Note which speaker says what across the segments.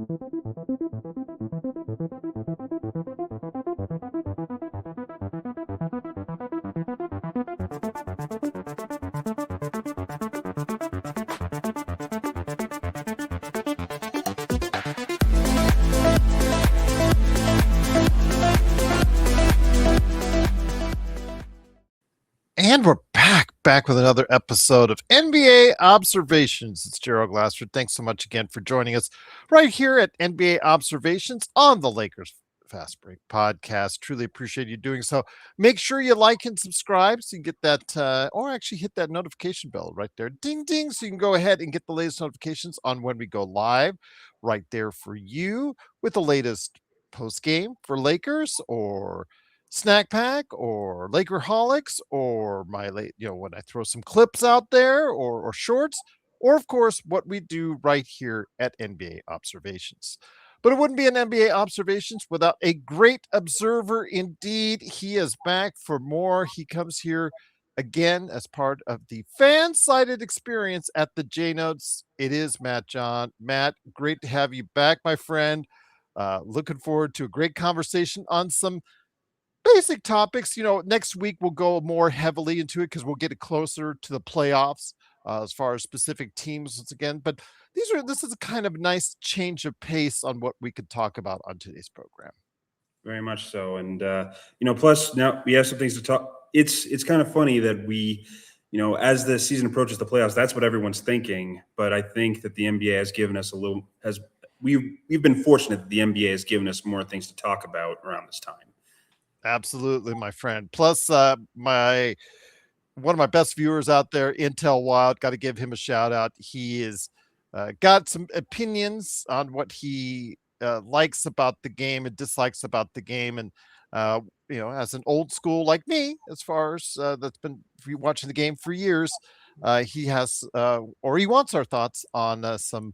Speaker 1: And we're back with another episode of NBA Observations. It's Gerald Glassford. Thanks so much again for joining us right here at NBA Observations on the Lakers Fast Break podcast. Truly appreciate you doing so. Make sure you like and subscribe so you can get that, or actually hit that notification bell right there. Ding, ding. So you can go ahead and get the latest notifications on when we go live right there for you with the latest post game for Lakers or snack pack or Lakerholics or my late, when I throw some clips out there or shorts, or of course, what we do right here at NBA Observations. But it wouldn't be an NBA Observations without a great observer indeed. He is back for more. He comes here again as part of the fan-sided experience at the J Notes. It is Matt John. Matt, great to have you back, my friend. Looking forward to a great conversation on some basic topics. Next week we'll go more heavily into it because we'll get it closer to the playoffs as far as specific teams once again. But this is a kind of nice change of pace on what we could talk about on today's program.
Speaker 2: Very much so. And, plus now we have some things to talk. It's kind of funny that we, as the season approaches the playoffs, that's what everyone's thinking. But I think that the NBA has given us we've been fortunate that the NBA has given us more things to talk about around this time.
Speaker 1: Absolutely, my friend. Plus, one of my best viewers out there, Intel Wild, got to give him a shout out. He is got some opinions on what he likes about the game and dislikes about the game, and as an old school like me, as far as that's been watching the game for years, he has or he wants our thoughts on some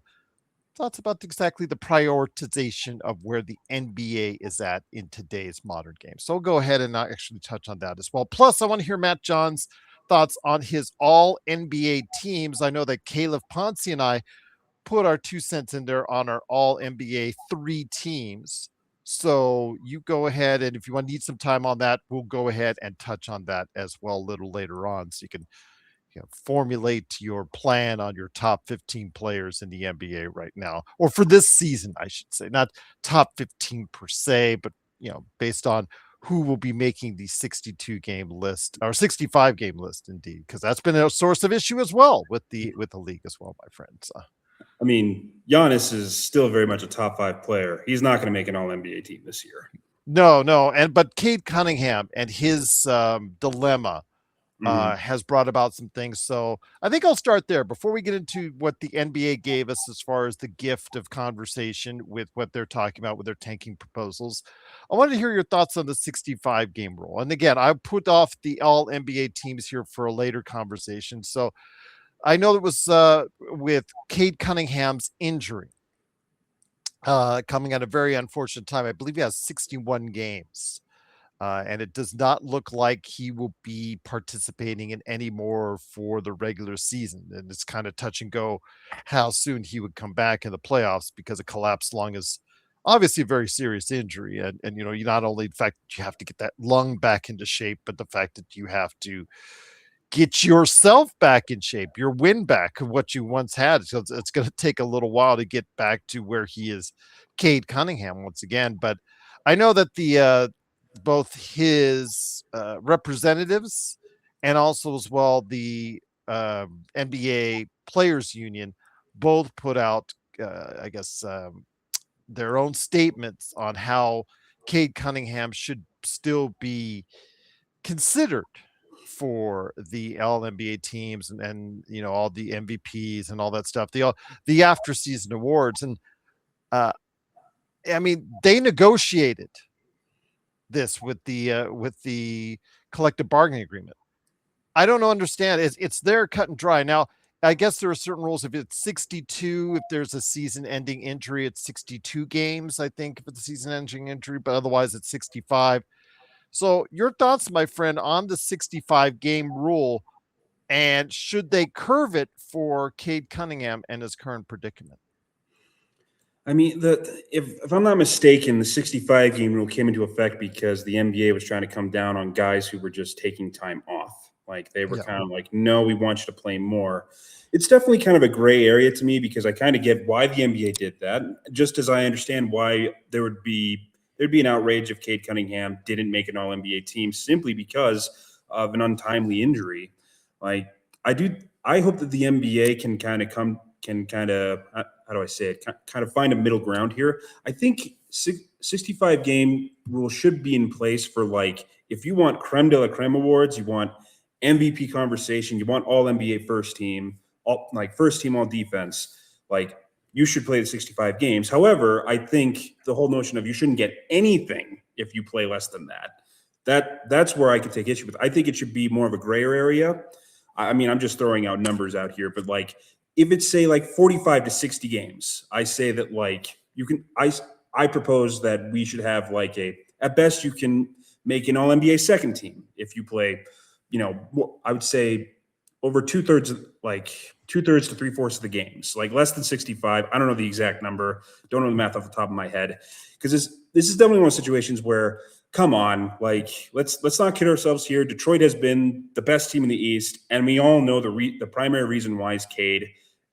Speaker 1: thoughts about exactly the prioritization of where the NBA is at in today's modern game. So we'll go ahead and actually touch on that as well. Plus, I want to hear Matt John's thoughts on his all NBA teams. I know that Caleb Ponce and I put our 2 cents in there on our all NBA 3 teams. So you go ahead, and if you want to need some time on that, we'll go ahead and touch on that as well a little later on. So you can formulate your plan on your top 15 players in the NBA right now, or for this season, I should say, not top 15 per se, but based on who will be making the 62 game list or 65 game list, indeed, because that's been a source of issue as well with the league as well, my friends.
Speaker 2: I mean, Giannis is still very much a top 5 player. He's not going to make an all NBA team this year.
Speaker 1: No, but Cade Cunningham and his dilemma has brought about some things. So I think I'll start there before we get into what the NBA gave us as far as the gift of conversation with what they're talking about with their tanking proposals. I wanted to hear your thoughts on the 65 game rule. And again, I put off the all NBA teams here for a later conversation. So I know it was with Cade Cunningham's injury coming at a very unfortunate time. I believe he has 61 games. And it does not look like he will be participating in any more for the regular season. And it's kind of touch and go how soon he would come back in the playoffs, because a collapsed lung is obviously a very serious injury. And you not only the fact that you have to get that lung back into shape, but the fact that you have to get yourself back in shape, your win back of what you once had. So it's going to take a little while to get back to where he is, Cade Cunningham, once again. But I know that the both his representatives and also as well the NBA Players Union both put out, their own statements on how Cade Cunningham should still be considered for the all NBA teams and all the MVPs and all that stuff, the after season awards. And they negotiated this with the collective bargaining agreement. I don't understand. It's there cut and dry. Now, I guess there are certain rules. If it's 62, if there's a season-ending injury, it's 62 games, I think, if it's a season-ending injury, but otherwise it's 65. So your thoughts, my friend, on the 65-game rule, and should they curve it for Cade Cunningham and his current predicament?
Speaker 2: I mean, if I'm not mistaken, the 65 game rule came into effect because the NBA was trying to come down on guys who were just taking time off. Like they were
Speaker 1: Yeah.
Speaker 2: kind of like, no, we want you to play more. It's definitely kind of a gray area to me because I kind of get why the NBA did that, just as I understand why there'd be an outrage if Cade Cunningham didn't make an All NBA team simply because of an untimely injury. Like I do, I hope that the NBA can kind of how do I say it? Kind of find a middle ground here. I think 65 game rule should be in place for like if you want creme de la creme awards, you want MVP conversation, you want all NBA first team, all like first team all defense, like you should play the 65 games. However, I think the whole notion of you shouldn't get anything if you play less than that's where I could take issue with. I think it should be more of a grayer area. I mean, I'm just throwing out numbers out here, but like if it's say like 45 to 60 games, I say that like you can I propose that we should have like a at best you can make an all NBA second team if you play, I would say over two thirds to three-fourths of the games, like less than 65. I don't know the exact number, don't know the math off the top of my head. Because this is definitely one of those situations where come on, like let's not kid ourselves here. Detroit has been the best team in the East, and we all know the primary reason why is Cade.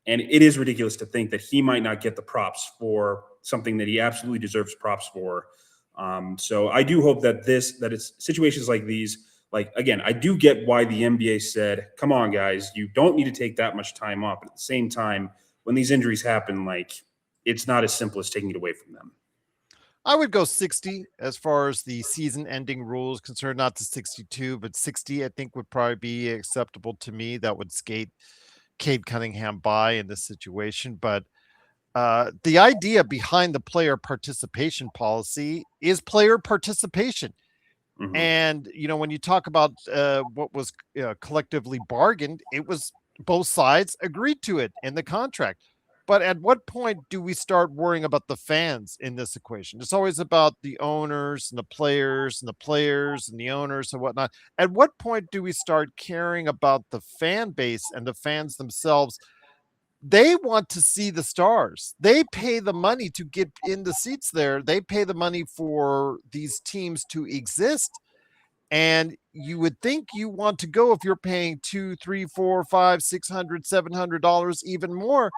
Speaker 2: And it is ridiculous to think that he might not get the props for something that he absolutely deserves props for. So I do hope that it's situations like these. Like again, I do get why the NBA said, "Come on, guys, you don't need to take that much time off." But at the same time, when these injuries happen, like it's not as simple as taking it away from them.
Speaker 1: I would go 60 as far as the season ending rules concerned, not to 62, but 60 I think would probably be acceptable to me. That would skate Cade Cunningham by in this situation. But the idea behind the player participation policy is player participation.
Speaker 2: Mm-hmm.
Speaker 1: And, when you talk about what was collectively bargained, it was both sides agreed to it in the contract. But at what point do we start worrying about the fans in this equation? It's always about the owners and the players and the players and the owners and whatnot. At what point do we start caring about the fan base and the fans themselves? They want to see the stars. They pay the money to get in the seats there. They pay the money for these teams to exist. And you would think you want to go if you're paying two, three, four, five, $600, $700, even more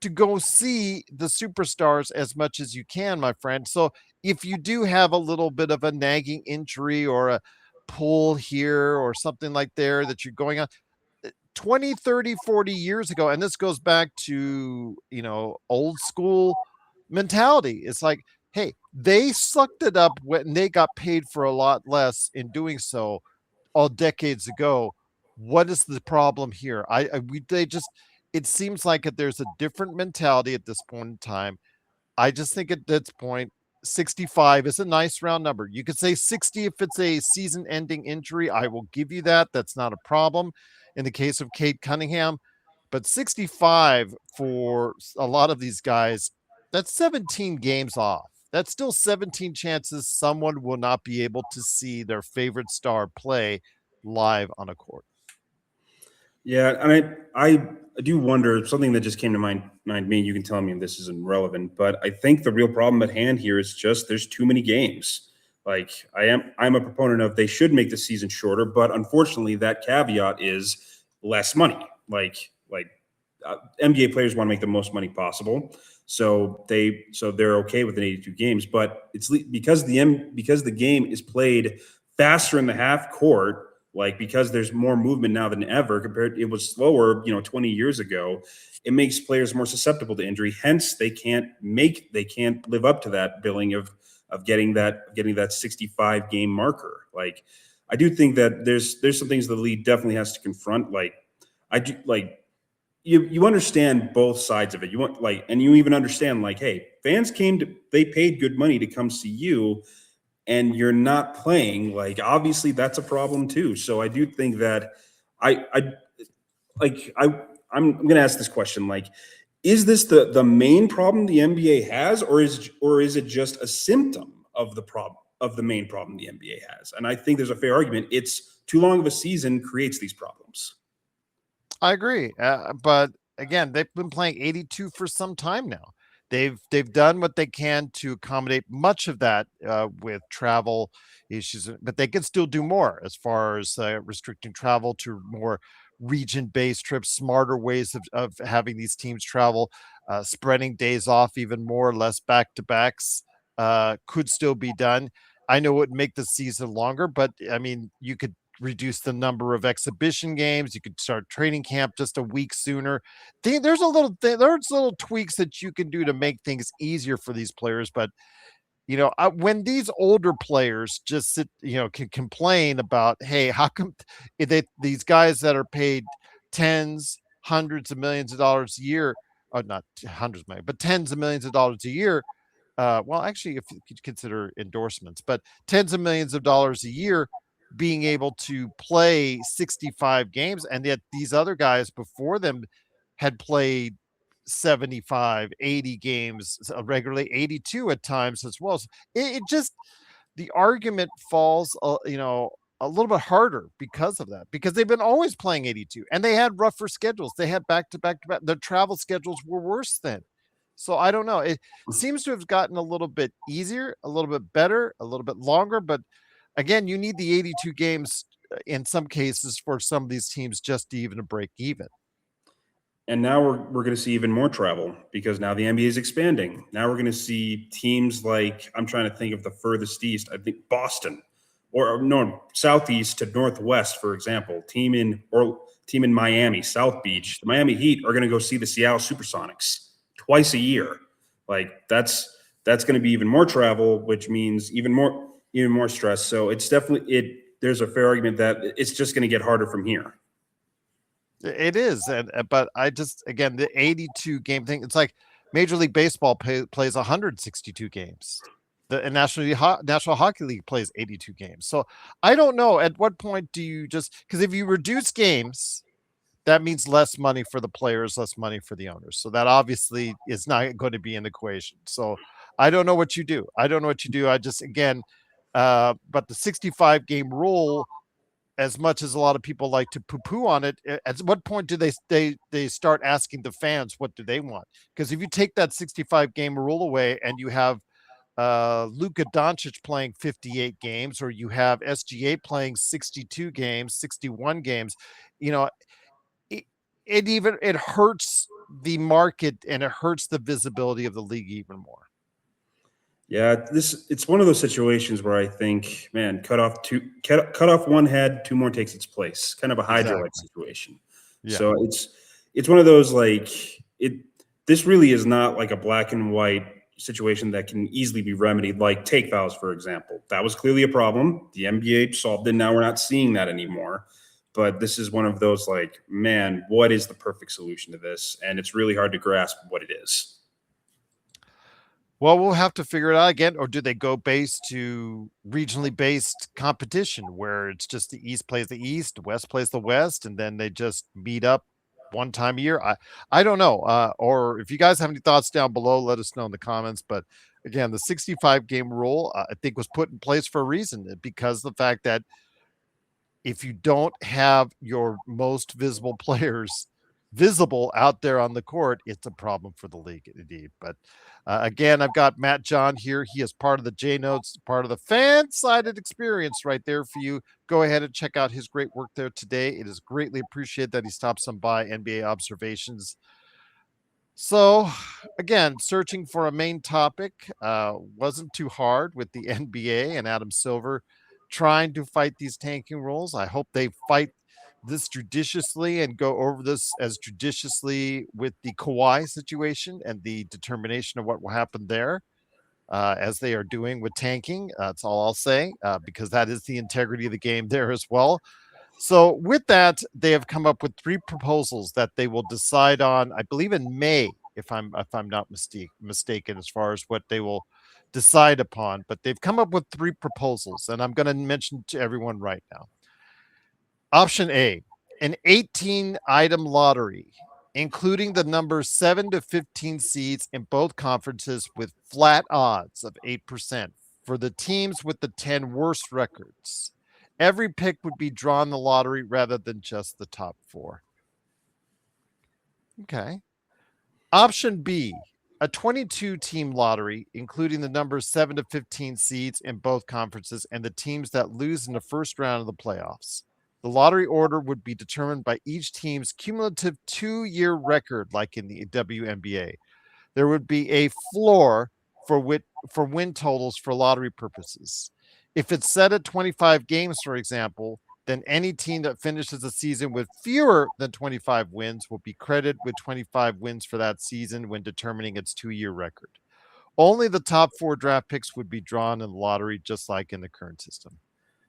Speaker 1: to go see the superstars as much as you can, my friend. So if you do have a little bit of a nagging injury or a pull here or something like there that you're going on, 20, 30, 40 years ago, and this goes back to, old school mentality. It's like, hey, they sucked it up when they got paid for a lot less in doing so all decades ago. What is the problem here? They just, it seems like that there's a different mentality at this point in time. I just think at this point, 65 is a nice round number. You could say 60 if it's a season ending injury. I will give you that. That's not a problem in the case of Cade Cunningham. But 65 for a lot of these guys, that's 17 games off. That's still 17 chances someone will not be able to see their favorite star play live on a court.
Speaker 2: Yeah, and I do wonder something that just came to mind me. You can tell me if this isn't relevant, but I think the real problem at hand here is just there's too many games. Like I'm a proponent of they should make the season shorter, but unfortunately that caveat is less money. NBA players want to make the most money possible, so they're okay with an 82 games. But it's because the game is played faster in the half court, like because there's more movement now than ever compared. It was slower, 20 years ago. It makes players more susceptible to injury. Hence, they can't live up to that billing of getting that 65 game marker. Like I do think that there's some things the league definitely has to confront. Like I do like you understand both sides of it. You want and you even understand hey, fans they paid good money to come see you, and you're not playing. Like obviously that's a problem too. So I do think that I like I'm going to ask this question. Like, is this the main problem the NBA has, or is it just a symptom of the main problem the NBA has? And I think there's a fair argument. It's too long of a season creates these problems.
Speaker 1: I agree. But again, they've been playing 82 for some time now. They've done what they can to accommodate much of that with travel issues, but they can still do more as far as restricting travel to more region-based trips, smarter ways of having these teams travel, spreading days off even more, less back-to-backs could still be done. I know it would make the season longer, but I mean, you could reduce the number of exhibition games. You could start training camp just a week sooner. There's little tweaks that you can do to make things easier for these players. But when these older players just can complain about, hey, how come these guys that are paid tens, hundreds of millions of dollars a year, or not hundreds of million, but tens of millions of dollars a year, well, actually, if you could consider endorsements, but tens of millions of dollars a year being able to play 65 games. And yet these other guys before them had played 75, 80 games regularly, 82 at times as well. So it just, the argument falls, a little bit harder because of that, because they've been always playing 82 and they had rougher schedules. They had back to back to back. Their travel schedules were worse then. So I don't know. It seems to have gotten a little bit easier, a little bit better, a little bit longer. But again, you need the 82 games in some cases for some of these teams just to even break even.
Speaker 2: And now we're going to see even more travel because now the NBA is expanding. Now we're going to see teams like, I'm trying to think of the furthest east, I think Boston, or no, southeast to northwest, for example. Team in Miami, South Beach, the Miami Heat are going to go see the Seattle Supersonics twice a year. Like that's going to be even more travel, which means even more stress. So it's definitely there's a fair argument that it's just going to get harder from here.
Speaker 1: It is, but I just, again, the 82 game thing. It's like Major League Baseball plays 162 games. The National Hockey League plays 82 games. So I don't know at what point do you just, because if you reduce games, that means less money for the players, less money for the owners. So that obviously is not going to be an equation. So I don't know what you do. I don't know what you do. I just, again, but the 65 game rule, as much as a lot of people like to poo-poo on it, at what point do they start asking the fans what do they want? Because if you take that 65 game rule away and you have Luka Doncic playing 58 games, or you have SGA playing 62 games, 61 games, you know, it, it hurts the market and it hurts the visibility of the league even more.
Speaker 2: Yeah, it's one of those situations where I think, man, cut off one head, two more takes its place. Kind of a Hydra-like
Speaker 1: Exactly.
Speaker 2: situation.
Speaker 1: Yeah.
Speaker 2: So it's one of those like it. This really is not like a black and white situation that can easily be remedied, like take fouls, for example. That was clearly a problem. The NBA solved it. Now we're not seeing that anymore. But this is one of those like, man, what is the perfect solution to this? And it's really hard to grasp what it is.
Speaker 1: Well, we'll have to figure it out again, or do they go based to regionally based competition where it's just the East plays the East, the West plays the West, and then they just meet up one time a year? I don't know. Or if you guys have any thoughts down below, let us know in the comments. But again, the 65 game rule, I think, was put in place for a reason, because the fact that if you don't have your most visible players visible out there on the court, it's a problem for the league indeed. But again, I've got Matt John here. He is part of the J Notes, part of the fan-sided experience right there for you. Go ahead and check out his great work there today. It is greatly appreciated that he stops some by NBA Observations. So, again, searching for a main topic wasn't too hard with the NBA and Adam Silver trying to fight these tanking rules. I hope they fight this judiciously and go over this as judiciously with the Kawhi situation and the determination of what will happen there, as they are doing with tanking. That's all I'll say, because that is the integrity of the game there as well. So with that, they have come up with three proposals that they will decide on, I believe in May, if I'm not mistaken, as far as what they will decide upon. But they've come up with three proposals, and I'm going to mention to everyone right now. Option A, an 18 item lottery, including the numbers 7 to 15 seeds in both conferences with flat odds of 8% for the teams with the 10 worst records. Every pick would be drawn the lottery rather than just the top four. Okay. Option B, A 22 team lottery, including the numbers 7 to 15 seeds in both conferences and the teams that lose in the first round of the playoffs. The lottery order would be determined by each team's cumulative 2-year record, like in the WNBA. There would be a floor for win totals for lottery purposes. If it's set at 25 games, for example, then any team that finishes the season with fewer than 25 wins will be credited with 25 wins for that season when determining its 2-year record. Only the top 4 draft picks would be drawn in the lottery, just like in the current system.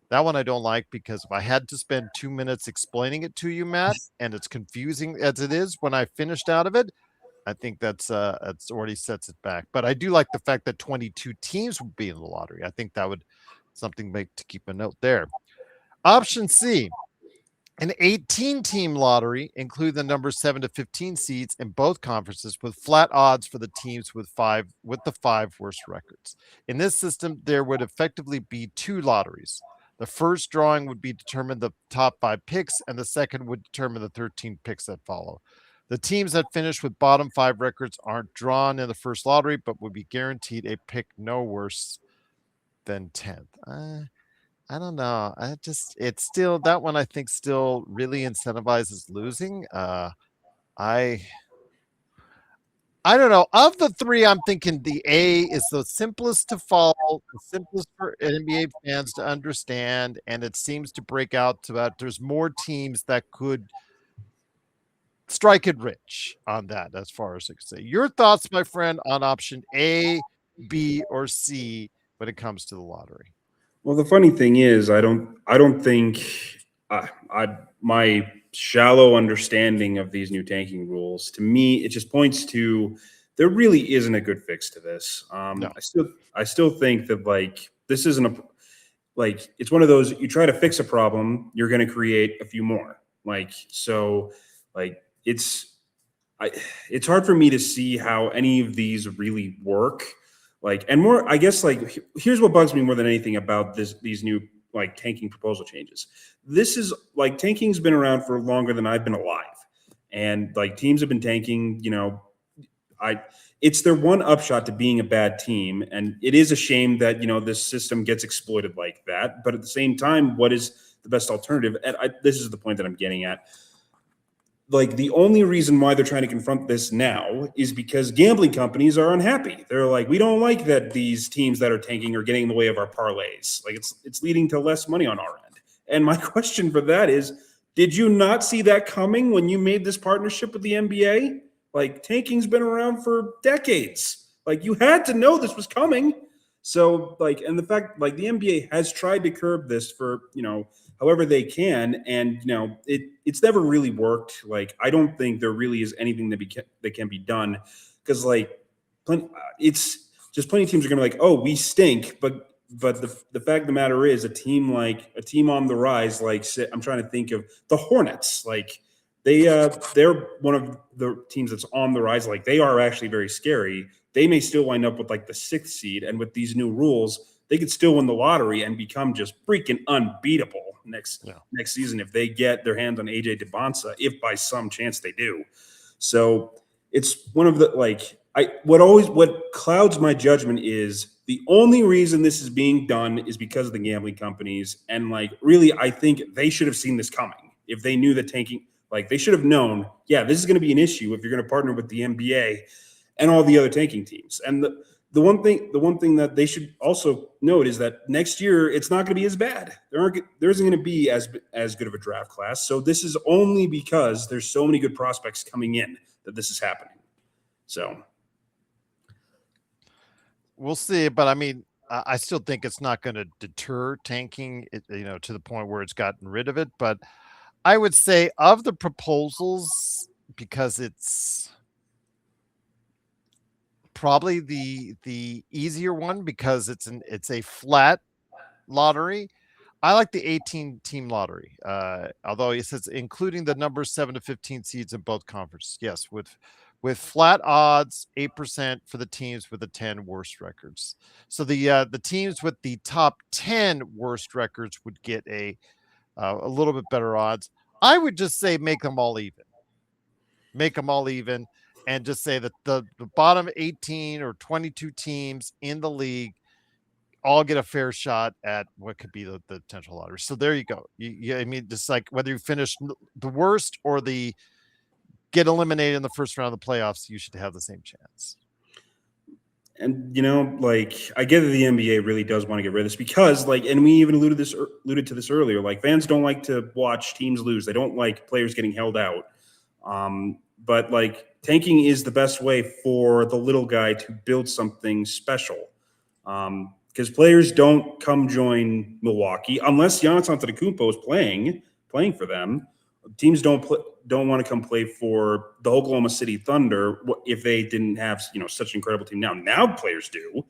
Speaker 1: That one I don't like because if I had to spend 2 minutes explaining it to you, Matt, and it's confusing as it is when I finished out of it, I think that's already sets it back. But I do like the fact that 22 teams would be in the lottery. I think that would something make to keep a note there. Option C, an 18 team lottery, include the number 7 to 15 seeds in both conferences with flat odds for the teams with the 5 worst records. In this system, there would effectively be 2 lotteries. The first drawing would be determine the top 5 picks, and the second would determine the 13 picks that follow. The teams that finish with bottom 5 records aren't drawn in the first lottery, but would be guaranteed a pick no worse than 10th. I don't know. It's still that one I think still really incentivizes losing. I I don't know. Of the three, I'm thinking the A is the simplest to follow, the simplest for NBA fans to understand, and it seems to break out to that there's more teams that could strike it rich on that, as far as I can say. Your thoughts, my friend, on option A, B, or C when it comes to the lottery?
Speaker 2: Well, the funny thing is, I don't think my shallow understanding of these new tanking rules, to me, it just points to there really isn't a good fix to this.
Speaker 1: No.
Speaker 2: I still think that like this isn't a like it's one of those you try to fix a problem, you're going to create a few more. Like so, like I it's hard for me to see how any of these really work. Like and more, I guess like here's what bugs me more than anything about these new like tanking proposal changes. This is like tanking's been around for longer than I've been alive. And like teams have been tanking, I it's their one upshot to being a bad team. And it is a shame that, this system gets exploited like that. But at the same time, what is the best alternative? And this is the point that I'm getting at. Like the only reason why they're trying to confront this now is because gambling companies are unhappy. They're like, we don't like that these teams that are tanking are getting in the way of our parlays. Like it's leading to less money on our end. And my question for that is, did you not see that coming when you made this partnership with the NBA? Like tanking's been around for decades. Like you had to know this was coming. So like, and the fact like the NBA has tried to curb this for however they can, and it's never really worked. Like I don't think there really is anything that can be done because like it's just plenty of teams are going to be like, oh, we stink, but the fact of the matter is a team on the rise, like I'm trying to think of the Hornets, like they're one of the teams that's on the rise. Like they are actually very scary. They may still wind up with like the 6th seed, and with these new rules, they could still win the lottery and become just freaking unbeatable next season if they get their hands on AJ DeBonsa, if by some chance they do. So it's one of the like what clouds my judgment is the only reason this is being done is because of the gambling companies. And like really, I think they should have seen this coming if they knew that tanking, like they should have known, yeah, this is going to be an issue if you're going to partner with the NBA and all the other tanking teams. And the one thing that they should also note is that next year it's not going to be as bad. There isn't going to be as good of a draft class. So this is only because there's so many good prospects coming in that this is happening. So
Speaker 1: We'll see, but I mean, I still think it's not going to deter tanking, to the point where it's gotten rid of it. But I would say of the proposals, because it's probably the easier one because it's a flat lottery. I like the 18 team lottery. Although it says including the number 7 to 15 seeds in both conferences. Yes, with flat odds, 8% for the teams with the 10 worst records. So the teams with the top 10 worst records would get a little bit better odds. I would just say make them all even. Make them all even. and just say that the bottom 18 or 22 teams in the league all get a fair shot at what could be the potential lottery. So there you go. I mean, just like whether you finish the worst or the get eliminated in the first round of the playoffs, you should have the same chance.
Speaker 2: And like I get that the NBA really does want to get rid of this because, like, and we even alluded to this earlier. Like, fans don't like to watch teams lose. They don't like players getting held out. But like tanking is the best way for the little guy to build something special. Because players don't come join Milwaukee unless Giannis Antetokounmpo is playing for them. Teams don't want to come play for the Oklahoma City Thunder if they didn't have such an incredible team. Now players do,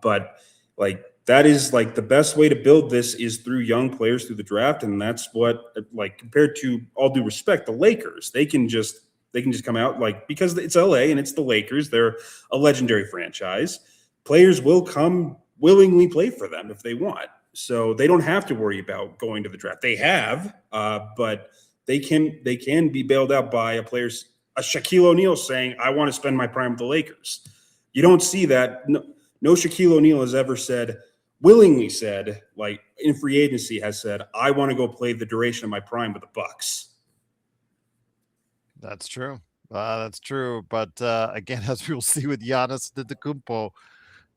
Speaker 2: but like that is like the best way to build this is through young players through the draft, and that's what, like, compared to, all due respect, the Lakers, they can just come out, like, because it's LA and it's the Lakers, they're a legendary franchise. Players will come willingly play for them if they want. So they don't have to worry about going to the draft. They have, but they can be bailed out by a Shaquille O'Neal saying, "I want to spend my prime with the Lakers." You don't see that. No Shaquille O'Neal has ever willingly said, like in free agency, has said, "I want to go play the duration of my prime with the Bucks."
Speaker 1: That's true. That's true. But again, as we will see with Giannis Antetokounmpo,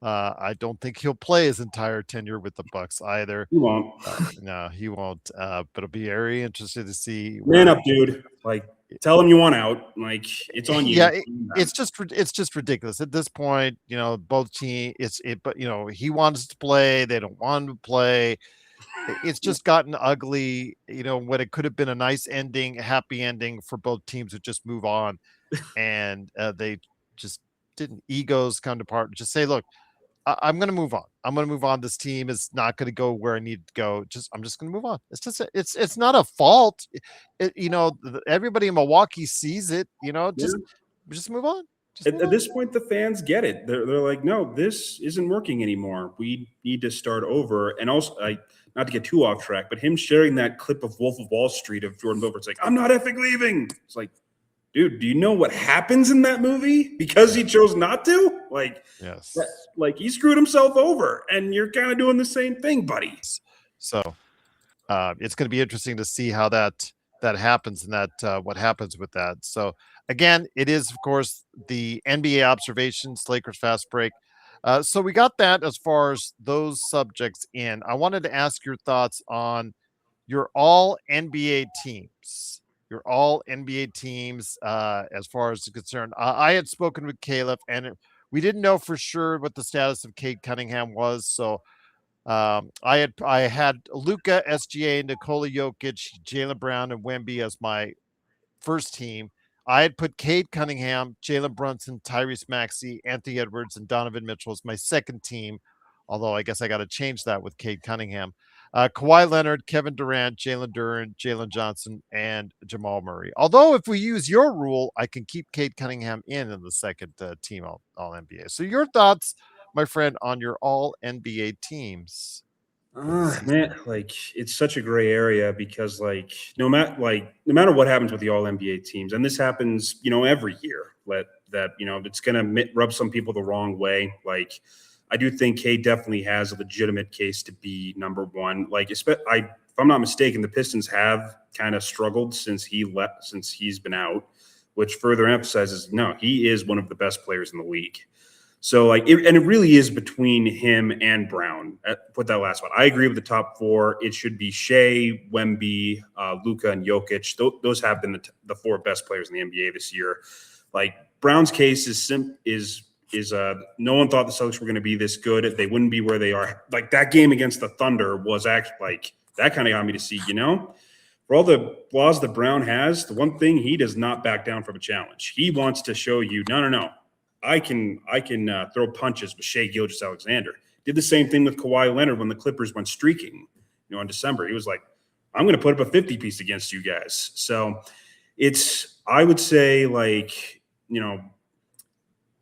Speaker 1: I don't think he'll play his entire tenure with the Bucks either.
Speaker 2: He won't.
Speaker 1: No, he won't. But it'll be very interesting to see.
Speaker 2: Man up, dude. Like, tell him you want out. Like, it's on you.
Speaker 1: Yeah, it's just ridiculous at this point. Both teams. But he wants to play. They don't want to play. It's just gotten ugly. When it could have been a nice ending, a happy ending for both teams to just move on, and they just didn't. Egos come to part. Just say, look, I'm going to move on. I'm going to move on. This team is not going to go where I need to go. I'm just going to move on. It's not a fault. Everybody in Milwaukee sees it. Just move on.
Speaker 2: At this point, the fans get it. They're like, no, this isn't working anymore. We need to start over. And also, not to get too off track, but him sharing that clip of Wolf of Wall Street of Jordan Belfort, it's like, "I'm not effing leaving." It's like, dude, do you know what happens in that movie because he chose not to? Like,
Speaker 1: yes,
Speaker 2: like he screwed himself over, and you're kind of doing the same thing, buddy.
Speaker 1: So it's going to be interesting to see how that happens and that what happens with that. So again, it is, of course, the NBA observations, Lakers fast break. So we got that as far as those subjects in. I wanted to ask your thoughts on your all NBA teams. Your all NBA teams, as far as it's concerned. I had spoken with Caleb, and we didn't know for sure what the status of Cade Cunningham was. So I had Luka, SGA, Nikola Jokic, Jaylen Brown, and Wemby as my first team. I had put Cade Cunningham, Jalen Brunson, Tyrese Maxey, Anthony Edwards, and Donovan Mitchell as my second team. Although I guess I got to change that with Cade Cunningham. Kawhi Leonard, Kevin Durant, Jalen Duren, Jalen Johnson, and Jamal Murray. Although if we use your rule, I can keep Cade Cunningham in the second team all NBA. So your thoughts, my friend, on your all NBA teams?
Speaker 2: Man, like, it's such a gray area because, like, no matter what happens with the all NBA teams, and this happens, every year, it's gonna rub some people the wrong way. Like, I do think Cade definitely has a legitimate case to be number one. Like, if I'm not mistaken, the Pistons have kind of struggled since he's been out, which further emphasizes, no, he is one of the best players in the league. So, like, it really is between him and Brown. Put that last one. I agree with the top four. It should be Shea, Wemby, Luka, and Jokic. Those have been the four best players in the NBA this year. Like, Brown's case is no one thought the Celtics were going to be this good. They wouldn't be where they are. Like, that game against the Thunder was actually, like, that kind of got me to see, for all the flaws that Brown has, the one thing, he does not back down from a challenge. He wants to show you, no. I can throw punches with Shea Gilgeous-Alexander. Did the same thing with Kawhi Leonard when the Clippers went streaking, in December. He was like, "I'm going to put up a 50-piece against you guys." So I would say, like,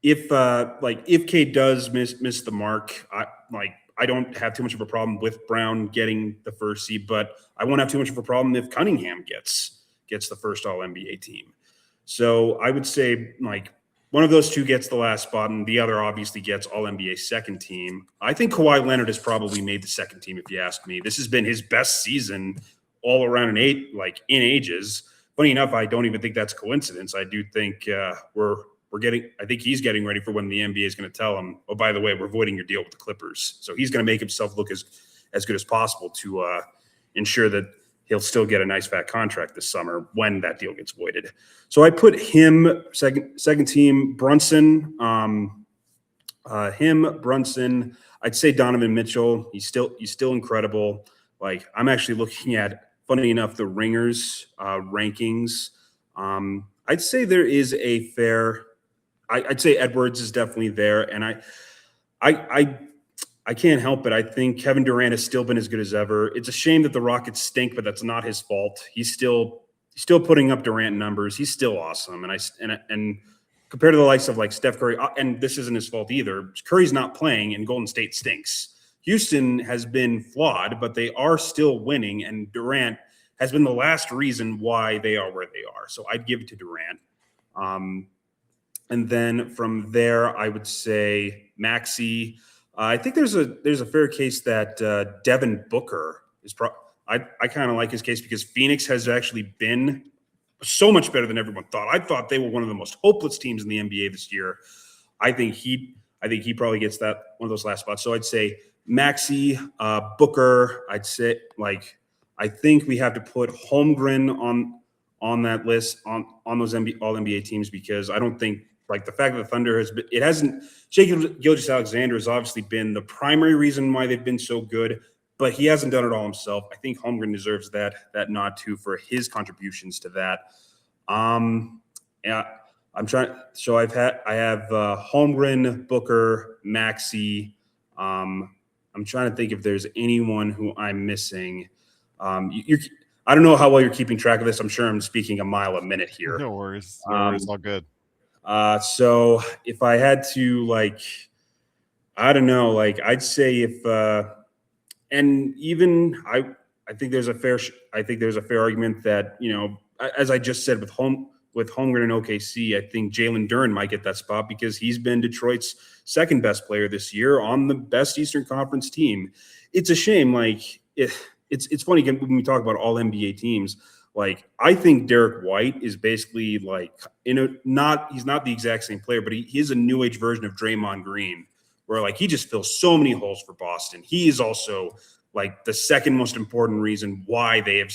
Speaker 2: if Cade does miss the mark, I don't have too much of a problem with Brown getting the first seed, but I won't have too much of a problem if Cunningham gets the first All NBA team. So I would say like one of those two gets the last spot, and the other obviously gets All NBA second team. I think Kawhi Leonard has probably made the second team, if you ask me. This has been his best season all around in ages. Funny enough, I don't even think that's a coincidence. I do think we're getting. I think he's getting ready for when the NBA is going to tell him, oh, by the way, we're voiding your deal with the Clippers. So he's going to make himself look as good as possible to ensure that he'll still get a nice fat contract this summer when that deal gets voided. So I put him second team. Brunson, Brunson. I'd say Donovan Mitchell. He's still incredible. Like I'm actually looking at, funny enough, the Ringers rankings. I'd say there is a fair. I'd say Edwards is definitely there, and I I can't help it. I think Kevin Durant has still been as good as ever. It's a shame that the Rockets stink, but that's not his fault. He's still putting up Durant numbers. He's still awesome, and compared to the likes of like Steph Curry, and this isn't his fault either. Curry's not playing, and Golden State stinks. Houston has been flawed, but they are still winning, and Durant has been the last reason why they are where they are. So I'd give it to Durant. Um, and then from there, I would say Maxi. I think there's a fair case that Devin Booker is. I kind of like his case because Phoenix has actually been so much better than everyone thought. I thought they were one of the most hopeless teams in the NBA this year. I think he probably gets that one of those last spots. So I'd say Maxi, Booker. I'd say I think we have to put Holmgren on that list on those all NBA teams because I don't think like the fact that the Thunder it hasn't. Shea Gilgeous-Alexander has obviously been the primary reason why they've been so good, but he hasn't done it all himself. I think Holmgren deserves that nod too for his contributions to that. Yeah, I'm trying. So I have Holmgren, Booker, Maxi. I'm trying to think if there's anyone who I'm missing. I don't know how well you're keeping track of this. I'm sure I'm speaking a mile a minute here.
Speaker 1: No worries. No worries. All good.
Speaker 2: So if I had to I don't know, I'd say and even I think there's a fair argument that as I just said with Holmgren and OKC, I think Jalen Duren might get that spot because he's been Detroit's second best player this year on the best Eastern Conference team. It's a shame, it's funny when we talk about all NBA teams. I think Derek White is basically he's not the exact same player, but he is a new age version of Draymond Green, where he just fills so many holes for Boston. He is also the second most important reason why they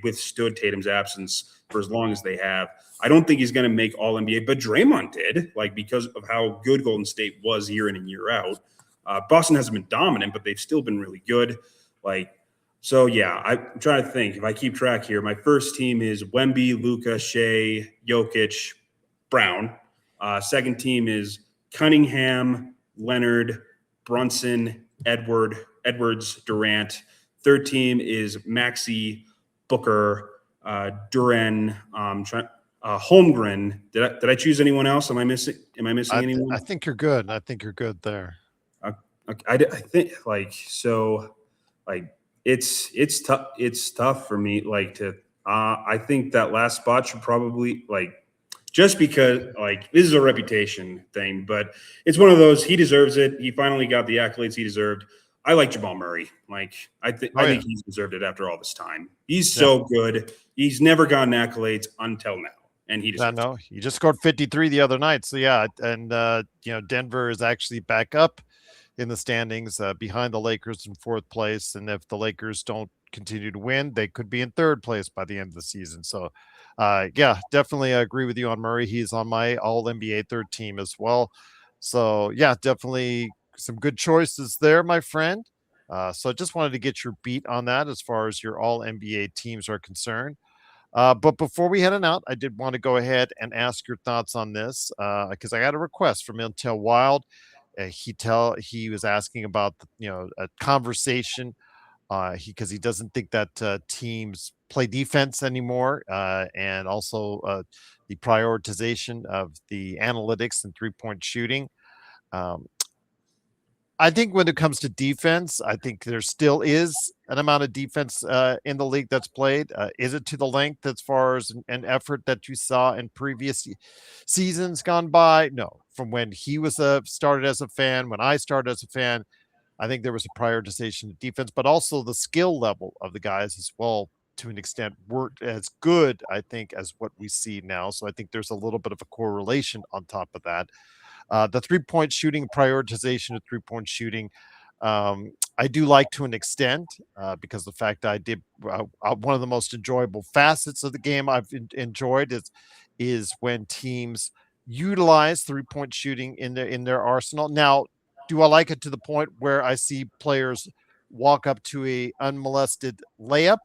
Speaker 2: withstood Tatum's absence for as long as they have. I don't think he's going to make All NBA, but Draymond did, because of how good Golden State was year in and year out. Boston hasn't been dominant, but they've still been really good. So, yeah, I'm trying to think. If I keep track here, my first team is Wemby, Luka, Shea, Jokic, Brown. Second team is Cunningham, Leonard, Brunson, Edwards, Durant. Third team is Maxi, Booker, Duren, Holmgren. Did I choose anyone else? Am I missing anyone?
Speaker 1: I think you're good. I think you're good there.
Speaker 2: I think it's tough. It's tough for me. I think that last spot should probably just because this is a reputation thing, but it's one of those. He deserves it. He finally got the accolades he deserved. I like Jamal Murray. I think he's deserved it after all this time. He's so good. He's never gotten accolades until now, and he deserves it.
Speaker 1: He just scored 53 the other night. So yeah, and Denver is actually back up in the standings behind the Lakers in fourth place. And if the Lakers don't continue to win, they could be in third place by the end of the season. So, yeah, definitely agree with you on Murray. He's on my all NBA third team as well. So, yeah, definitely some good choices there, my friend. So I just wanted to get your beat on that as far as your all NBA teams are concerned. But before we head on out, I did want to go ahead and ask your thoughts on this because I got a request from Intel Wild. He was asking about a conversation because he doesn't think that teams play defense anymore, and also the prioritization of the analytics and 3-point shooting. Um, I think when it comes to defense, I think there still is an amount of defense in the league that's played. Is it to the length as far as an effort that you saw in previous seasons gone by? No. From when he was started as a fan, when I started as a fan, I think there was a prioritization of defense, but also the skill level of the guys as well, to an extent, weren't as good, I think, as what we see now. So I think there's a little bit of a correlation on top of that. The 3-point shooting, prioritization of 3-point shooting, I do like to an extent, because the fact I did one of the most enjoyable facets of the game I've enjoyed is when teams utilize 3-point shooting in their arsenal. Now, do I like it to the point where I see players walk up to a unmolested layup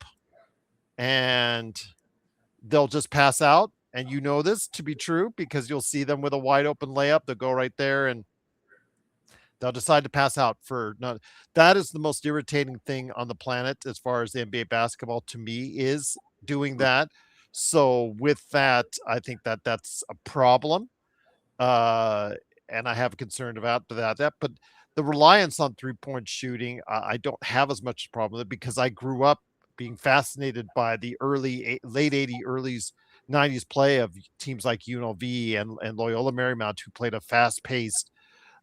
Speaker 1: and they'll just pass out? And you know this to be true because you'll see them with a wide open layup. They'll go right there and they'll decide to pass out for not. That is the most irritating thing on the planet as far as the NBA basketball to me is doing that. So with that, I think that that's a problem. Uh, and I have a concern about that. But the reliance on 3-point shooting, I don't have as much problem with it because I grew up being fascinated by the late 80s, early 90s play of teams like UNLV and Loyola Marymount, who played a fast paced,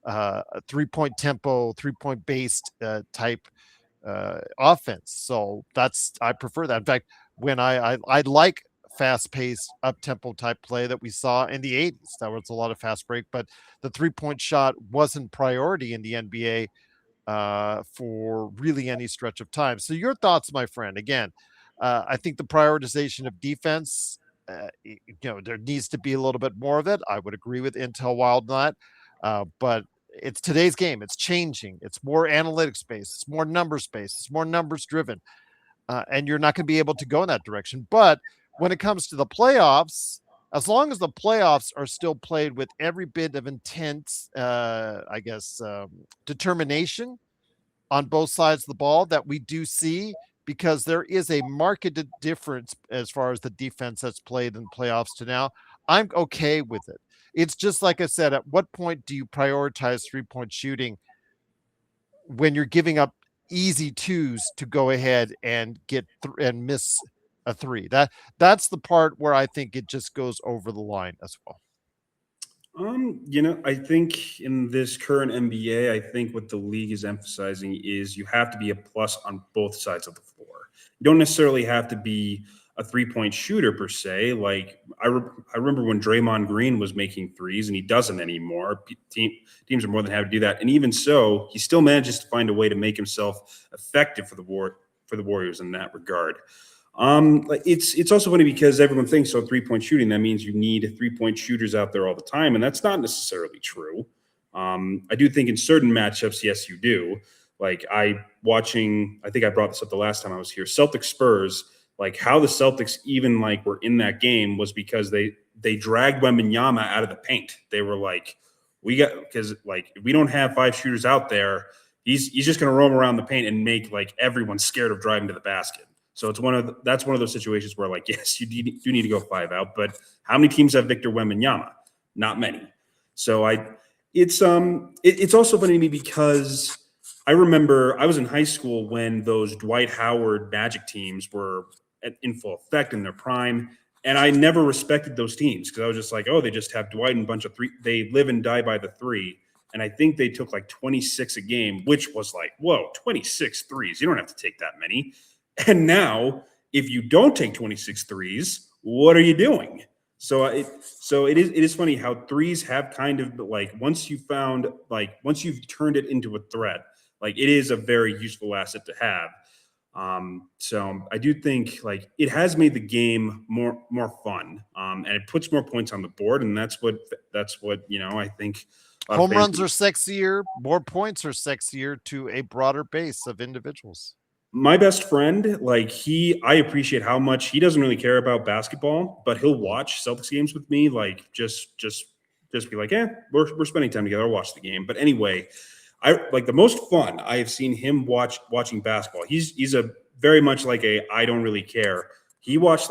Speaker 1: 3-point tempo, 3-point based type offense. So I prefer that. In fact, when I like fast paced up tempo type play that we saw in the 80s, that was a lot of fast break, but the 3-point shot wasn't priority in the NBA for really any stretch of time. So your thoughts, my friend? Again, I think the prioritization of defense, there needs to be a little bit more of it. I would agree with Intel Wild on that, but it's today's game. It's changing. It's more analytics based. It's more numbers based. It's more numbers driven, and you're not going to be able to go in that direction. But when it comes to the playoffs, as long as the playoffs are still played with every bit of intense, I guess, determination on both sides of the ball that we do see, because there is a marked difference as far as the defense that's played in playoffs to now. I'm okay with it. It's just like I said, at what point do you prioritize 3-point shooting when you're giving up easy twos to go ahead and and miss a three? That's the part where I think it just goes over the line as well.
Speaker 2: I think in this current NBA, I think what the league is emphasizing is you have to be a plus on both sides of the floor. You don't necessarily have to be a 3-point shooter per se. Like I remember when Draymond Green was making threes, and he doesn't anymore. Teams are more than happy to do that, and even so, he still manages to find a way to make himself effective for the Warriors in that regard. It's also funny because everyone thinks so 3-point shooting, that means you need 3-point shooters out there all the time. And that's not necessarily true. I do think in certain matchups, yes, you do. Like I think I brought this up the last time I was here, Celtics Spurs, like how the Celtics even like were in that game was because they dragged Wembanyama out of the paint. They were like, because like, if we don't have 5 shooters out there, he's just going to roam around the paint and make like everyone scared of driving to the basket. So that's one of those situations where, like, yes, you need to go 5 out, but how many teams have Victor Wembanyama? Not many. So it's also funny to me because I remember I was in high school when those Dwight Howard Magic teams were in full effect in their prime, and I never respected those teams because I was just like, oh, they just have Dwight and a bunch of three. They live and die by the three. And I think they took like 26 a game, which was like, whoa, 26 threes. You don't have to take that many. And now, if you don't take 26 threes, what are you doing? So it is funny how threes have kind of like once you've turned it into a threat, like it is a very useful asset to have. So I do think like it has made the game more fun, and it puts more points on the board, and that's what I think.
Speaker 1: Home runs are sexier, more points are sexier to a broader base of individuals.
Speaker 2: My best friend, like I appreciate how much he doesn't really care about basketball, but he'll watch Celtics games with me. Like just be like, we're spending time together. I'll watch the game. But anyway, I like the most fun I have seen him watching basketball. He's a very much like I don't really care. He watched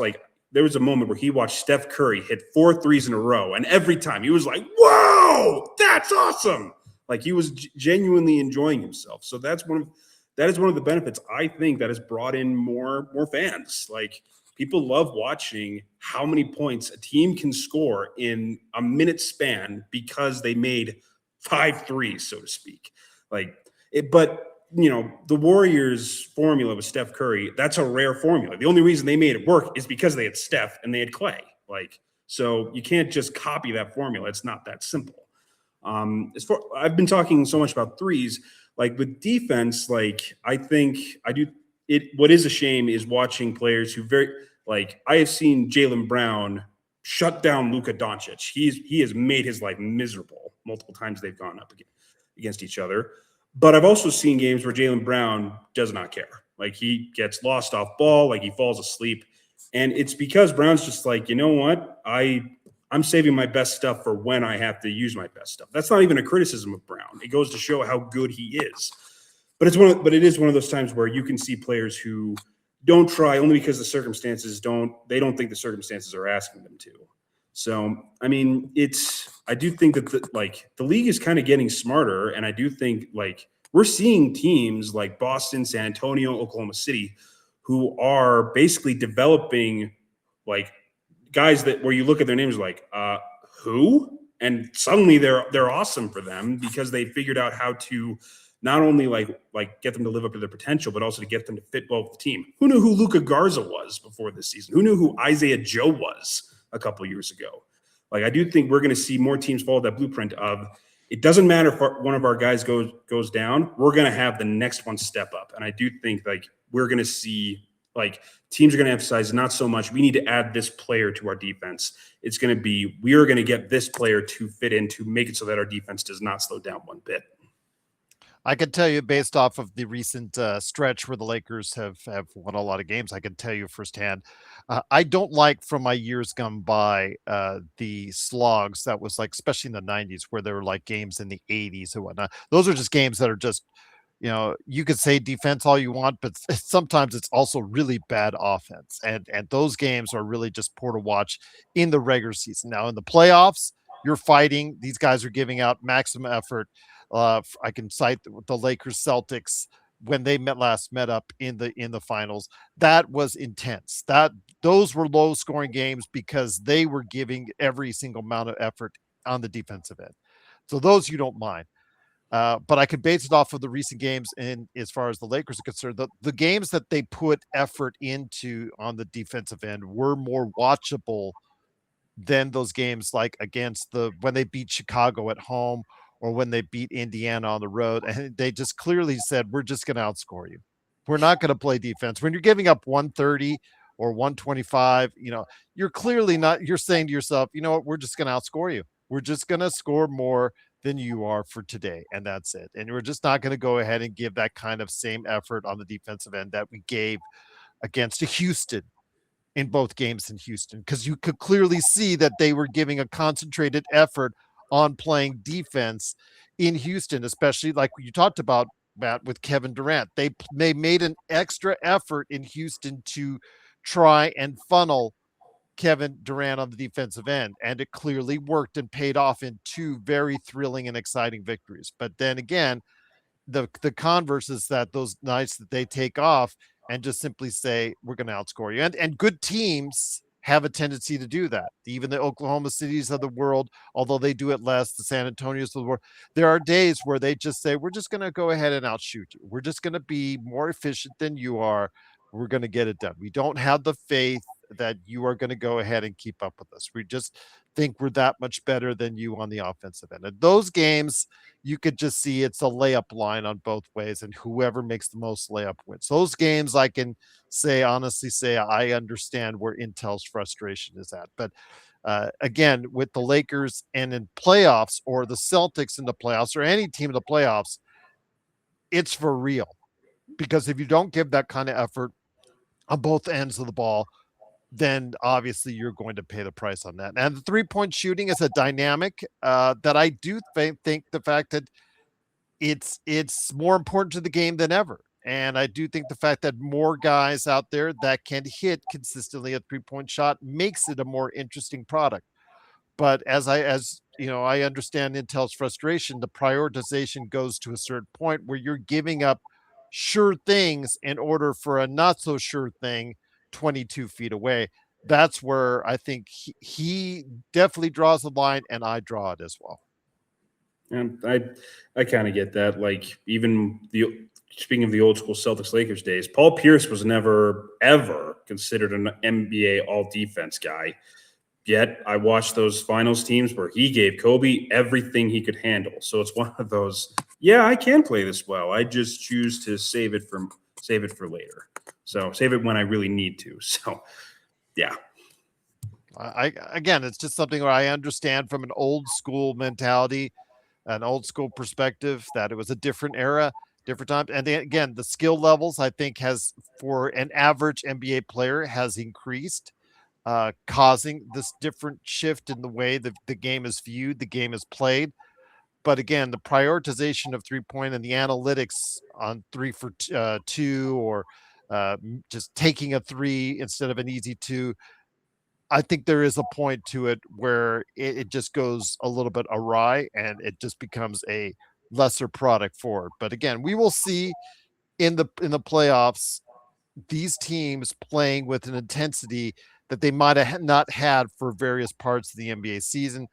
Speaker 2: there was a moment where he watched Steph Curry hit 4 threes in a row, and every time he was like, "Whoa, that's awesome!" Like he was genuinely enjoying himself. So that is one of the benefits I think that has brought in more fans. Like people love watching how many points a team can score in a minute span because they made 5 threes, so to speak. Like it, but the Warriors formula with Steph Curry, that's a rare formula. The only reason they made it work is because they had Steph and they had Clay. Like, so you can't just copy that formula. It's not that simple. As far I've been talking so much about threes, like with defense, like I think I do it. What is a shame is watching players who like I have seen Jaylen Brown shut down Luka Doncic. He has made his life miserable multiple times they've gone up against each other. But I've also seen games where Jaylen Brown does not care. Like he gets lost off ball, like he falls asleep. And it's because Brown's just like, you know what? I'm saving my best stuff for when I have to use my best stuff. That's not even a criticism of Brown. It goes to show how good he is. But it is one of those times where you can see players who don't try only because the circumstances don't think the circumstances are asking them to. So, I mean, I do think that the league is kind of getting smarter. And I do think like we're seeing teams like Boston, San Antonio, Oklahoma City, who are basically developing like guys that where you look at their names like, who? And suddenly they're awesome for them because they figured out how to not only like get them to live up to their potential, but also to get them to fit well with the team. Who knew who Luka Garza was before this season? Who knew who Isaiah Joe was a couple of years ago? Like I do think we're going to see more teams follow that blueprint of it doesn't matter if one of our guys goes down, we're going to have the next one step up. And I do think like we're going to see like teams are going to emphasize not so much we need to add this player to our defense. It's going to be we are going to get this player to fit in to make it so that our defense does not slow down one bit.
Speaker 1: I can tell you based off of the recent stretch where the Lakers have won a lot of games, I can tell you firsthand. I don't like from my years gone by the slogs that was like, especially in the 90s, where there were like games in the 80s and whatnot. Those are just games that are just, you could say defense all you want, but sometimes it's also really bad offense. And those games are really just poor to watch in the regular season. Now in the playoffs, you're fighting. These guys are giving out maximum effort. I can cite the Lakers Celtics when they met up in the finals. That was intense. Those were low scoring games because they were giving every single amount of effort on the defensive end. So those you don't mind. But I could base it off of the recent games, and as far as the Lakers are concerned, the games that they put effort into on the defensive end were more watchable than those games like against when they beat Chicago at home or when they beat Indiana on the road. And they just clearly said, we're just going to outscore you. We're not going to play defense. When you're giving up 130 or 125, you're clearly not, you're saying to yourself, you know what, we're just going to outscore you. We're just going to score more than you are for today. And that's it. And we're just not going to go ahead and give that kind of same effort on the defensive end that we gave against Houston in both games in Houston, because you could clearly see that they were giving a concentrated effort on playing defense in Houston, especially like you talked about, Matt, with Kevin Durant. They made an extra effort in Houston to try and funnel Kevin Durant on the defensive end, and it clearly worked and paid off in two very thrilling and exciting victories. But then again, the converse is that those nights that they take off and just simply say we're going to outscore you, and good teams have a tendency to do that. Even the Oklahoma Cities of the world, although they do it less, the San Antonios of the world, there are days where they just say we're just going to go ahead and outshoot you. We're just going to be more efficient than you are. We're going to get it done. We don't have the faith that you are going to go ahead and keep up with us. We just think we're that much better than you on the offensive end. And those games, you could just see it's a layup line on both ways, and whoever makes the most layup wins. Those games, I can honestly say, I understand where Intel's frustration is at. But again, with the Lakers and in playoffs, or the Celtics in the playoffs, or any team in the playoffs, it's for real. Because if you don't give that kind of effort on both ends of the ball, then obviously you're going to pay the price on that. And the 3-point shooting is a dynamic that I do think the fact that it's more important to the game than ever. And I do think the fact that more guys out there that can hit consistently a 3-point shot makes it a more interesting product. But as you know, I understand Intel's frustration. The prioritization goes to a certain point where you're giving up sure things in order for a not so sure thing 22 feet away. That's where I think he definitely draws the line, and I draw it as well.
Speaker 2: And I kind of get that. Like, even the speaking of the old school Celtics Lakers days, Paul Pierce was never ever considered an NBA all defense guy. Yet I watched those finals teams where he gave Kobe everything he could handle. So it's one of those, yeah, I can play this well. I just choose to save it for later. So save it when I really need to. So yeah.
Speaker 1: I again, it's just something where I understand from an old school mentality, an old school perspective, that it was a different era, different time. And then, again, the skill levels I think has for an average NBA player has increased, causing this different shift in the way the game is viewed, the game is played. But again, the prioritization of 3 point and the analytics on 3 for 2, or just taking a three instead of an easy two, I think there is a point to it where it just goes a little bit awry and it just becomes a lesser product for it. But again, we will see in the playoffs these teams playing with an intensity that they might have not had for various parts of the NBA season.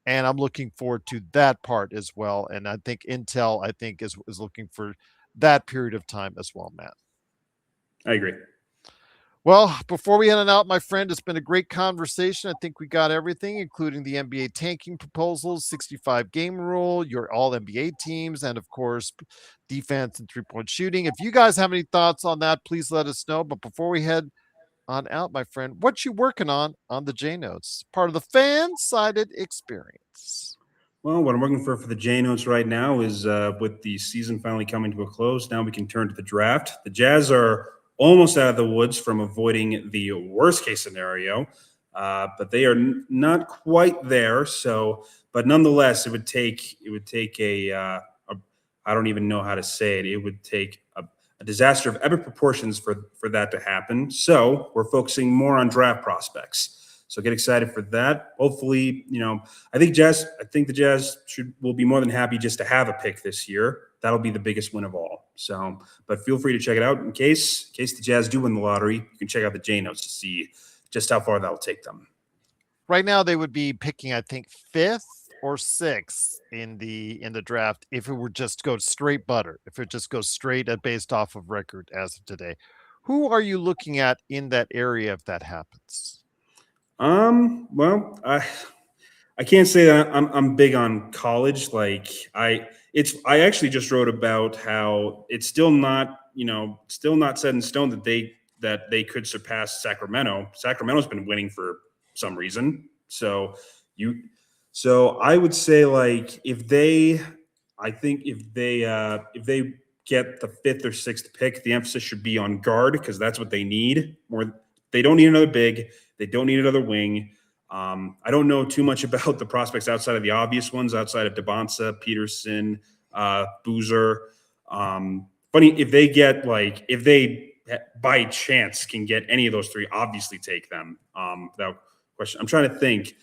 Speaker 1: And I'm looking forward to that part as well. And I think Intel, I think, is looking for that period of time as well, Matt.
Speaker 2: I agree.
Speaker 1: Well, before we end out, my friend, it's been a great conversation. I think we got everything, including the NBA tanking proposals, 65 game rule, your all NBA teams, and of course, defense and 3 point shooting. If you guys have any thoughts on that, please let us know. But before we head on out, my friend, what you working on the J Notes? Part of the fan-sided experience.
Speaker 2: Well, what I'm looking for the J notes right now is with the season finally coming to a close, now we can turn to the draft. The Jazz are almost out of the woods from avoiding the worst case scenario, but they are not quite there. So, but nonetheless, it would take a I don't even know how to say it. It would take a disaster of epic proportions for that to happen. So we're focusing more on draft prospects. So get excited for that. Hopefully, I think the Jazz will be more than happy just to have a pick this year. That'll be the biggest win of all. So, but feel free to check it out in case the Jazz do win the lottery. You can check out the J notes to see just how far that'll take them.
Speaker 1: Right now, they would be picking, I think, fifth or sixth in the draft if it were just go straight butter. If it just goes straight based off of record as of today. Who are you looking at in that area if that happens?
Speaker 2: Well, I can't say that I'm big on college. Like I actually just wrote about how it's still not set in stone that they could surpass Sacramento. Sacramento's been winning for some reason. You so I would say, like, I think if they get the fifth or sixth pick, the emphasis should be on guard because that's what they need. They don't need another big. They don't need another wing. I don't know too much about the prospects outside of the obvious ones, outside of Debonsa, Peterson, Boozer. Funny if they by chance can get any of those three, obviously take them without question. I'm trying to think.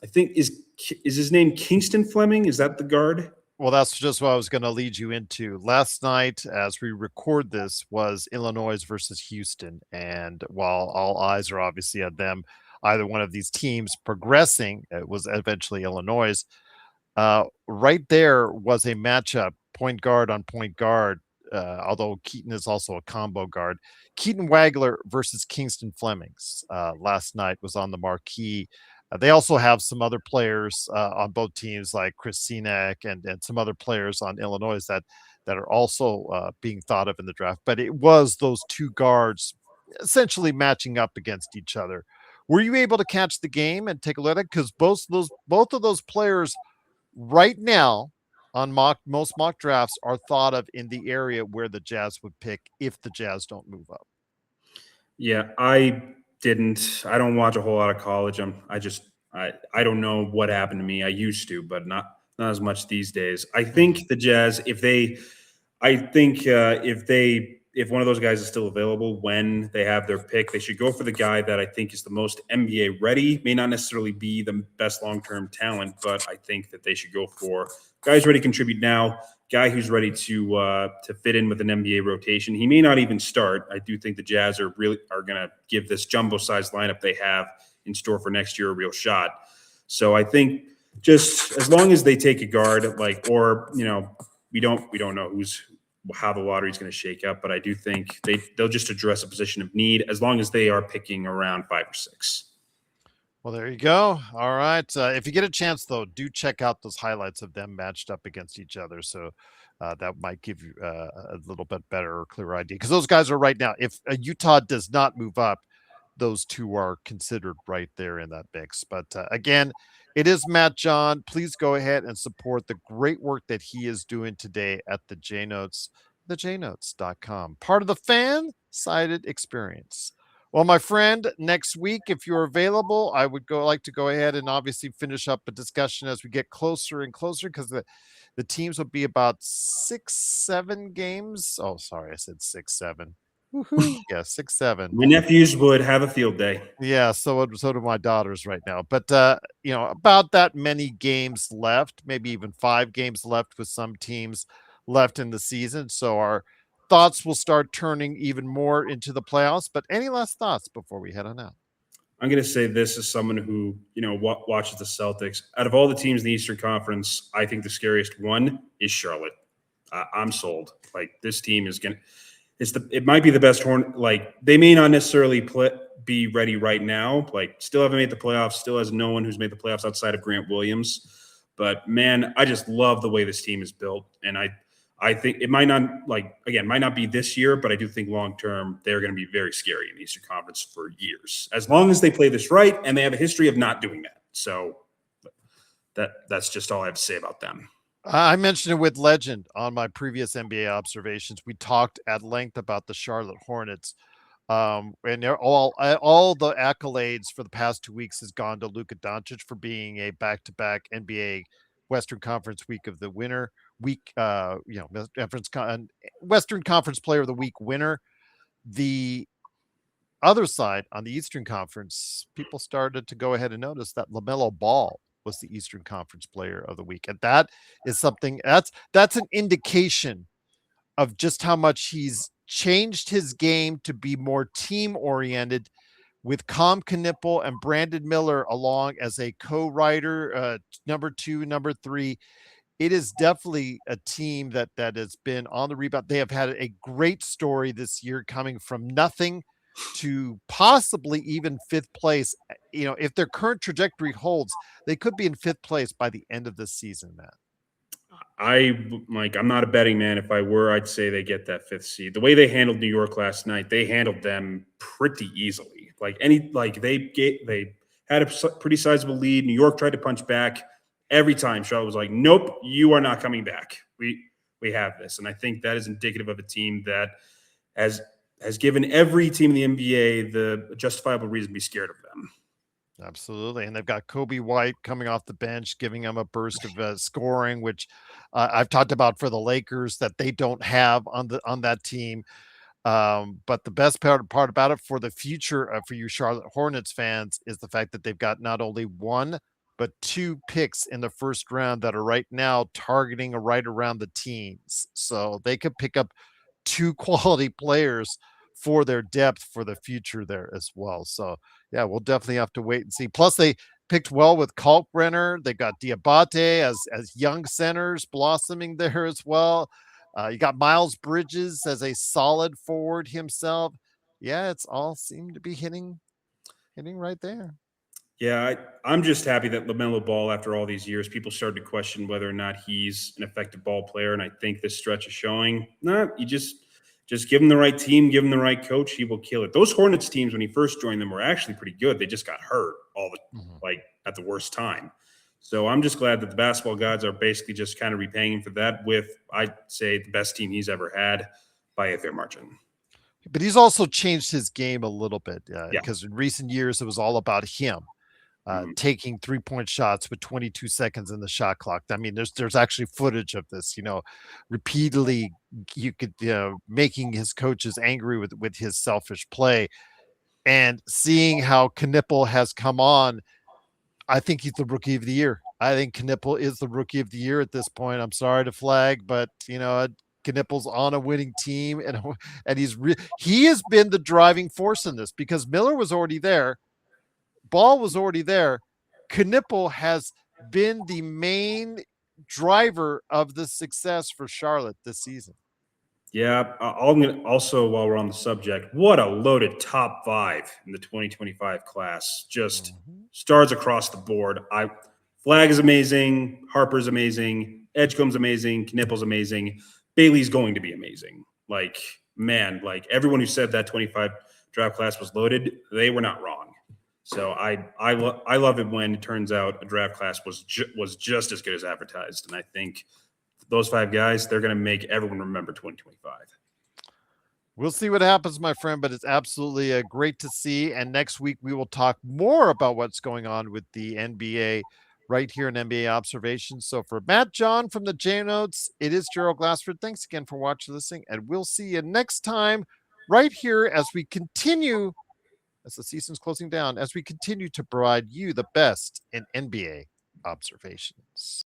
Speaker 2: I think is his name Kingston Fleming? Is that the guard?
Speaker 1: Well, that's just what I was going to lead you into. Last night, as we record this, was Illinois versus Houston. And while all eyes are obviously on them, either one of these teams progressing, it was eventually Illinois. Right there was a matchup, point guard on point guard, although Keaton is also a combo guard. Keaton Wagler versus Kingston Flemings last night was on the marquee. They also have some other players on both teams, like Chris Sinek and some other players on Illinois that are also being thought of in the draft. But it was those two guards essentially matching up against each other. Were you able to catch the game and take a look at it? Because both of those players right now on most mock drafts are thought of in the area where the Jazz would pick if the Jazz don't move up.
Speaker 2: Yeah, I didn't. I don't watch a whole lot of college. I don't know what happened to me. I used to, but not as much these days. I think the Jazz, if they if one of those guys is still available when they have their pick, they should go for the guy that I think is the most NBA ready. May not necessarily be the best long-term talent, but I think that they should go for guys ready to contribute now, guy who's ready to fit in with an NBA rotation. He may not even start. I do think the Jazz are going to give this jumbo-sized lineup they have in store for next year a real shot. So I think just as long as they take a guard, we don't know how the lottery is going to shake up, but I do think they'll just address a position of need as long as they are picking around 5 or 6.
Speaker 1: Well, there you go. All right. If you get a chance, though, do check out those highlights of them matched up against each other. So that might give you a little bit better or clearer idea. Because those guys are right now, if Utah does not move up, those two are considered right there in that mix. But again, it is Matt John. Please go ahead and support the great work that he is doing today at the JNotes, thejnotes.com. Part of the fan-sided experience. Well, my friend, next week, if you're available, I would like to go ahead and obviously finish up a discussion as we get closer and closer because the teams will be about 6-7 games. Oh, sorry, I said 6-7. Woohoo! Yeah, 6-7.
Speaker 2: My nephews would have a field day.
Speaker 1: Yeah, so do my daughters right now. But about that many games left, maybe even 5 games left with some teams left in the season. So our thoughts will start turning even more into the playoffs. But any last thoughts before we head on out?
Speaker 2: I'm going to say this as someone who, watches the Celtics. Out of all the teams in the Eastern Conference, I think the scariest one is Charlotte. I'm sold. Like, this team is going to it might be the best horn. Like, they may not necessarily be ready right now. Like, still haven't made the playoffs. Still has no one who's made the playoffs outside of Grant Williams. But man, I just love the way this team is built, and I think it might not be this year, but I do think long term they're going to be very scary in the Eastern Conference for years, as long as they play this right, and they have a history of not doing that. So that's just all I have to say about them.
Speaker 1: I mentioned it with Legend on my previous NBA observations. We talked at length about the Charlotte Hornets, and they're all the accolades for the past 2 weeks has gone to Luka Doncic for being a back-to-back NBA Western Conference Western Conference Player of the Week winner. The other side on the Eastern Conference, people started to go ahead and notice that LaMelo Ball was the Eastern Conference Player of the Week. And that is something that's an indication of just how much he's changed his game to be more team oriented with Com Knipple and Brandon Miller along as a co-writer, number 2, number 3. It is definitely a team that has been on the rebound. They have had a great story this year, coming from nothing to possibly even 5th place. If their current trajectory holds, they could be in 5th place by the end of the season, Matt.
Speaker 2: I'm not a betting man. If I were, I'd say they get that 5th seed. The way they handled New York last night, they handled them pretty easily. They had a pretty sizable lead. New York tried to punch back. Every time Charlotte was like, nope, you are not coming back. We have this. And I think that is indicative of a team that has given every team in the NBA the justifiable reason to be scared of them.
Speaker 1: Absolutely. And they've got Kobe White coming off the bench, giving them a burst of scoring, which I've talked about for the Lakers that they don't have on that team. But the best part about it for the future for you Charlotte Hornets fans is the fact that they've got not only 1, but 2 picks in the first round that are right now targeting right around the teens. So they could pick up 2 quality players for their depth for the future there as well. So yeah, we'll definitely have to wait and see. Plus they picked well with Kalkbrenner. They've got Diabate as young centers blossoming there as well. You got Miles Bridges as a solid forward himself. Yeah, it's all seemed to be hitting right there.
Speaker 2: Yeah, I'm just happy that LaMelo Ball, after all these years, people started to question whether or not he's an effective ball player. And I think this stretch is showing, you just give him the right team, give him the right coach, he will kill it. Those Hornets teams, when he first joined them, were actually pretty good. They just got hurt at the worst time. So I'm just glad that the basketball gods are basically just kind of repaying him for that with, I'd say, the best team he's ever had by a fair margin.
Speaker 1: But he's also changed his game a little bit because in recent years, it was all about him.
Speaker 2: Mhm.
Speaker 1: taking 3-point shots with 22 seconds in the shot clock. I mean, there's actually footage of this, repeatedly you could, making his coaches angry with his selfish play, and seeing how Knipple has come on. I think he's the rookie of the year. I think Knipple is the rookie of the year at this point. I'm sorry to flag, but Knipple's on a winning team, and he has been the driving force in this because Miller was already there, Ball was already there. Knipple has been the main driver of the success for Charlotte this season.
Speaker 2: Yeah. Also, while we're on the subject, what a loaded top five in the 2025 class. Just
Speaker 1: Mhm.
Speaker 2: stars across the board. Flag is amazing. Harper's amazing. Edgecombe's amazing. Knipple's amazing. Bailey's going to be amazing. Like, man, like everyone who said that 25 draft class was loaded, they were not wrong. So I love it when it turns out a draft class was just as good as advertised, and I think those five guys, they're going to make everyone remember 2025.
Speaker 1: We'll see what happens, my friend, but it's absolutely great to see. And next week, we will talk more about what's going on with the NBA right here in NBA Observations. So for Matt John from the J Notes, it is Gerald Glassford. Thanks again for watching, listening, and we'll see you next time right here as we continue, as the season's closing down, as we continue to provide you the best in NBA Observations.